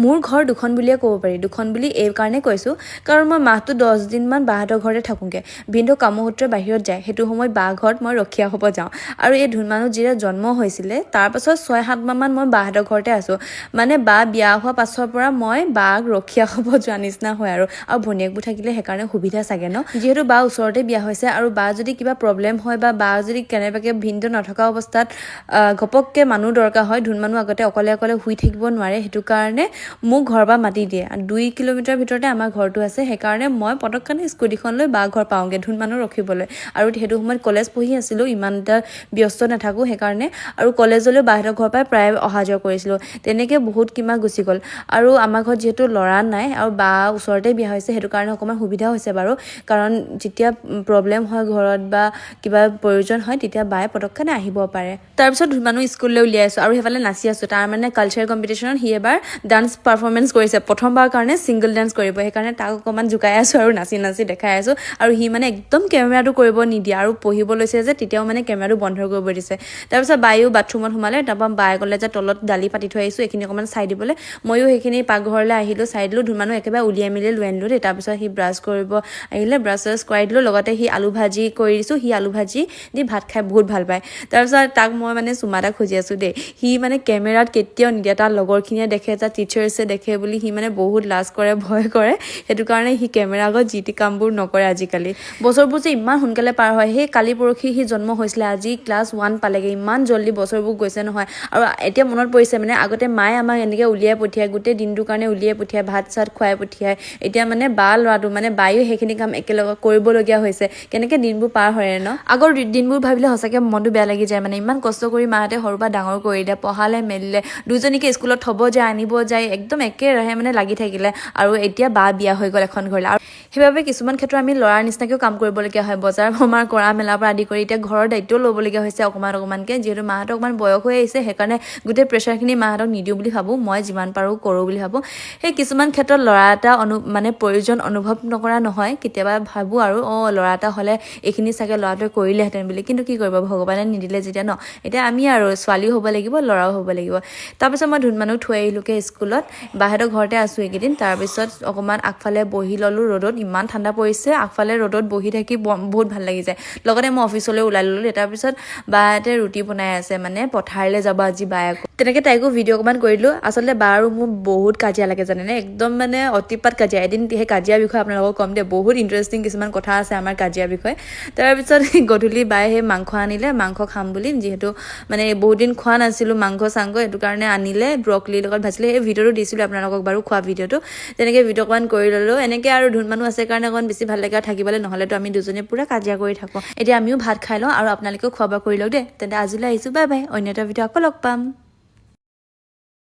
মোৰ ঘৰ দুখন বুলিয়ে ক'ব পাৰি দুখন বুলি এই কাৰণে কৈছোঁ কাৰণ মই মাহটো 10 দিনমান বাহঁতৰ ঘৰতে থাকোঁগৈ ভিনদেউ কামসূত্ৰে বাহিৰত যায় সেইটো সময়ত বা ঘৰত মই ৰখীয়া হ'ব যাওঁ আৰু এই ধুন মানুহ যেতিয়া জন্ম হৈছিলে তাৰপাছত 6-7 মাহমান মই বাহঁতৰ ঘৰতে আছোঁ মানে বা বিয়া হোৱা পাছৰ পৰা মই বাক ৰখীয়া হ'ব যোৱা নিচিনা হয় আৰু ভনীয়েকবোৰ থাকিলে সেইকাৰণে সুবিধা চাগে ন যিহেতু বা ওচৰতে বিয়া হৈছে আৰু বা যদি কিবা প্ৰব্লেম হয় বা যদি কেনেবাকৈ ভিনদেউ নথকা অৱস্থাত ঘপককৈ মানুহ দৰকাৰ হয় ধুন মানুহ আগতে অকলে শুই থাকিব নোৱাৰে সেইটো কাৰণে মোক ঘৰৰ পৰা মাতি দিয়ে 2 কিলোমিটাৰ ভিতৰতে আমাৰ ঘৰটো আছে সেইকাৰণে মই পটককানে স্কুটিখন লৈ বা ঘৰ পাওঁগে ধুন মানুহ ৰখিবলৈ আৰু সেইটো সময়ত কলেজ পঢ়ি আছিলোঁ ইমান এটা ব্যস্ত নাথাকোঁ সেইকাৰণে আৰু কলেজলৈ বাহিৰৰ ঘৰৰ পৰা প্ৰায় অহা যোৱা কৰিছিলোঁ তেনেকৈ বহুত কিমা গুচি গ'ল আৰু আমাৰ ঘৰত যিহেতু ল'ৰা নাই আৰু বা ওচৰতে বিয়া হৈছে সেইটো কাৰণে অকণমান সুবিধা হৈছে বাৰু কাৰণ যেতিয়া প্ৰব্লেম হয় ঘৰত বা কিবা প্ৰয়োজন হয় তেতিয়া বায়ে পটককানে আহিব পাৰে তাৰপিছত ধুন মানুহ স্কুললৈ উলিয়াই আছোঁ আৰু সেইফালে নাচি আছোঁ তাৰ মানে কালচাৰেল কম্পিটিশ্যনত সি এবাৰ ডান্স পাৰফৰ্মেঞ্চ কৰিছে প্ৰথমবাৰ কাৰণে ছিংগল ডান্স কৰিব সেইকাৰণে তাক অকণমান জোকাই আছোঁ আৰু নাচি দেখাই আছোঁ আৰু সি মানে একদম কেমেৰাটো কৰিব নিদিয়ে আৰু পঢ়িব লৈছে যে তেতিয়াও মানে কেমেৰাটো বন্ধ কৰিব দিছে তাৰপিছত বায়ো বাথৰুমত সোমালে তাৰপৰা বায়ে ক'লে যে তলত দালি পাতি থৈ আহিছোঁ এইখিনি অকণমান চাই দিবলৈ ময়ো সেইখিনি পাকঘৰলৈ আহিলোঁ চাই দিলোঁ ধুন মানুহ একেবাৰে উলিয়াই মেলি লৈ আনিলোঁ দেই তাৰপিছত সি ব্ৰাছ কৰিব আহিলে ব্ৰাছ কৰাই দিলোঁ লগতে সি আলু ভাজি কৰি দিছোঁ সি আলু ভাজি দি ভাত খাই বহুত ভাল পায় তাৰপিছত তাক মই মানে চুমা এটা খুজি আছোঁ দেই সি মানে কেমেৰাত কেতিয়াও নিদিয়ে তাৰ লগৰখিনিয়ে দেখে তাৰ টিচাৰ্ছে দেখে বুলি সি মানে বহুত লাজ কৰে ভয় কৰে সেইটো কাৰণে সি কেমেৰা আগত যি টি কামবোৰ নকৰে আজিকালি বছৰবোৰ যে ইমান সোনকালে পাৰ হয় সেই কালি পৰহি সি জন্ম হৈছিলে আজি ক্লাছ 1 পালেগৈ ইমান জল্দি বছৰবোৰ গৈছে নহয় আৰু এতিয়া মনত পৰিছে মানে আগতে মায়ে আমাক এনেকৈ উলিয়াই পঠিয়াই গোটেই দিনটোৰ কাৰণে উলিয়াই পঠিয়াই ভাত চাত খুৱাই পঠিয়াই এতিয়া মানে বা ল'ৰাটো মানে বায়ো সেইখিনি কাম একেলগে কৰিবলগীয়া হৈছে কেনেকৈ দিনবোৰ পাৰ হয় ন আগৰ দিনবোৰ ভাবিলে সঁচাকৈ মনটো বেয়া লাগি যায় মানে ইমান কষ্ট কৰি মাহঁতে সৰুৰ পৰা ডাঙৰ কৰিলে পঢ়ালে মেলিলে দুজনীকে স্কুলত থ'ব যায় আনিব যায় একদম একেৰাহে মানে লাগি থাকিলে আৰু এতিয়া বা বিয়া হৈ গ'ল এখন ঘৰলৈ আৰু সেইবাবে কিছুমান ক্ষেত্ৰত আমি ল'ৰাৰ নিচিনাকৈও কাম কৰিবলগীয়া হয় বজাৰ সমাৰ কৰা মেলাৰ পৰা আদি কৰি এতিয়া ঘৰৰ দায়িত্বও ল'বলগীয়া হৈছে অকণমানকৈ যিহেতু মাহঁতৰ অকণমান বয়স হৈ আহিছে সেইকাৰণে গোটেই প্ৰেছাৰখিনি মাহঁতক নিদিওঁ বুলি ভাবোঁ মই যিমান পাৰোঁ কৰোঁ বুলি ভাবোঁ সেই কিছুমান ক্ষেত্ৰত ল'ৰা এটা মানে প্ৰয়োজন অনুভৱ নকৰা নহয় কেতিয়াবা ভাবোঁ আৰু ল'ৰা এটা হ'লে এইখিনি চাগে ল'ৰাটোৱে কৰিলেহেঁতেন বুলি কিন্তু কি কৰিব ভগৱানে নিদিলে যেতিয়া ন এতিয়া আমি আৰু ছোৱালীও হ'ব লাগিব ল'ৰাও হ'ব লাগিব তাৰপিছত মই ধুন মানুহ থৈ আহিলোঁগৈ স্কুলত বাহঁতৰ ঘৰতে আছোঁ এইকেইদিন তাৰপিছত অকণমান আগফালে বহি ল'লোঁ ৰ'দত ইমান ঠাণ্ডা পৰিছে আগফালে ৰ'দত বহি থাকি বহুত ভাল লাগি যায় লগতে মই অফিচলৈ ওলাই ল'লোঁ তাৰপিছত বাহঁতে ৰুটি বনাই আছে মানে পথাৰলৈ যাব আজি বায়ে তেনেকৈ তাইকো ভিডিঅ' অকণমান কৰিলোঁ আচলতে বা আৰু মোৰ বহুত কাজিয়া লাগে জানেনে একদম মানে অতিপাত কাজিয়া এদিন সেই কাজিয়াৰ বিষয়ে আপোনালোকক ক'ম দে বহুত ইণ্টাৰেষ্টিং কিছুমান কথা আছে আমাৰ কাজিয়াৰ বিষয়ে তাৰপিছত গধূলি বায়ে সেই মাংস আনিলে মাংস খাম বুলি যিহেতু মানে বহুত দিন খোৱা নাছিলোঁ মাংস চাংস সেইটো কাৰণে আনিলে ব্ৰকলিৰ লগত ভাজিলে সেই ভিডিঅ'টো দিছিলোঁ আপোনালোকক বাৰু খোৱা ভিডিঅ'টো তেনেকৈ ভিডিঅ' অকণমান কৰি ল'লোঁ এনেকৈ আৰু ধুন মানুহ আছে কাৰণে অকণমান বেছি ভাল লাগে আৰু থাকিবলৈ নহ'লেতো আমি দুজনীয়ে পূৰা কাজিয়া কৰি থাকোঁ এতিয়া আমিও ভাত খাই লওঁ আৰু আপোনালোকেও খোৱা বোৱা কৰি লওক দেই তেন্তে আজিলৈ আহিছোঁ বাই বাই অন্য এটা ভিডিঅ' আকৌ লগ পাম